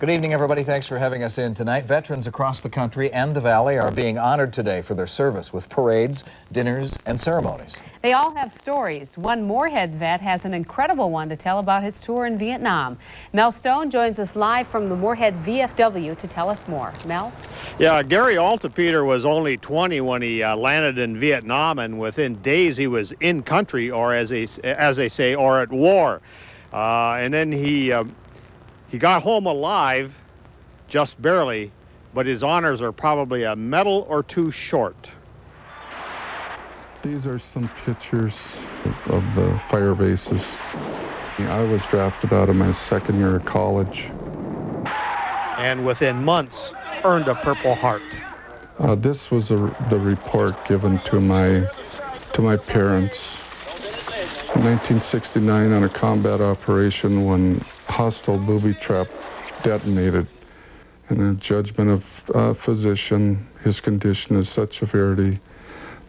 Good evening, everybody. Thanks for having us in tonight. Veterans across the country and the Valley are being honored today for their service with parades, dinners, and ceremonies. They all have stories. One Moorhead vet has an incredible one to tell about his tour in Vietnam. Mel Stone joins us live from the Moorhead VFW to tell us more. Mel? Yeah, Gary Altepeter was only 20 when he landed in Vietnam, and within days he was in country, or as they say, or at war. And then he got home alive, just barely, but his honors are probably a medal or two short. These are some pictures of the fire bases. I was drafted out of my second year of college. And within months, earned a Purple Heart. This was the report given to my parents in 1969 on a combat operation when hostile booby trap detonated. In a judgment of physician, his condition is such severity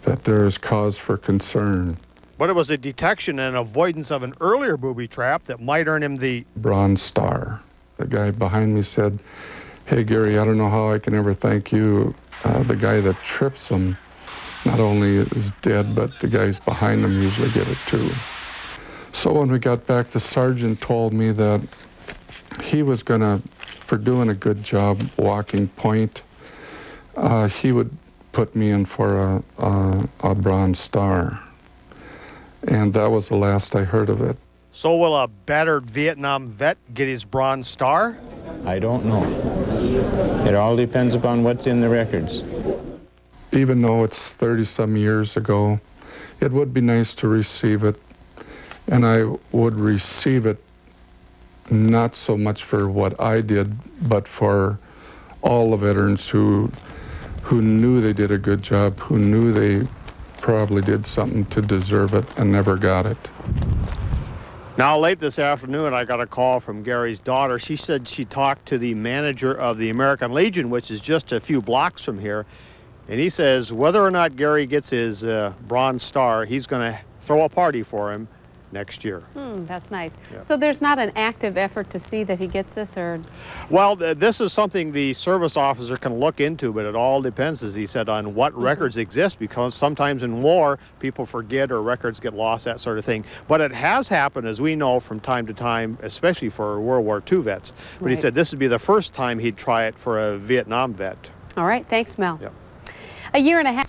that there is cause for concern. But it was a detection and avoidance of an earlier booby trap that might earn him the Bronze Star. The guy behind me said, "Hey Gary, I don't know how I can ever thank you. The guy that trips him not only is dead, but the guys behind him usually get it too." So when we got back, the sergeant told me that he was gonna, for doing a good job walking point, he would put me in for a Bronze Star. And that was the last I heard of it. So will a battered Vietnam vet get his Bronze Star? I don't know. It all depends upon what's in the records. Even though it's 30-some years ago, it would be nice to receive it. And I would receive it not so much for what I did, but for all the veterans who knew they did a good job, who knew they probably did something to deserve it and never got it. Now, late this afternoon, I got a call from Gary's daughter. She said she talked to the manager of the American Legion, which is just a few blocks from here. And he says whether or not Gary gets his Bronze Star, he's going to throw a party for him next year. That's nice. Yeah. So there's not an active effort to see that he gets this, or? Well, this is something the service officer can look into, but it all depends, as he said, on what records exist, because sometimes in war, people forget or records get lost, that sort of thing. But it has happened, as we know, from time to time, especially for World War II vets. But he said this would be the first time he'd try it for a Vietnam vet. All right, thanks, Mel. Yep. A year and a half.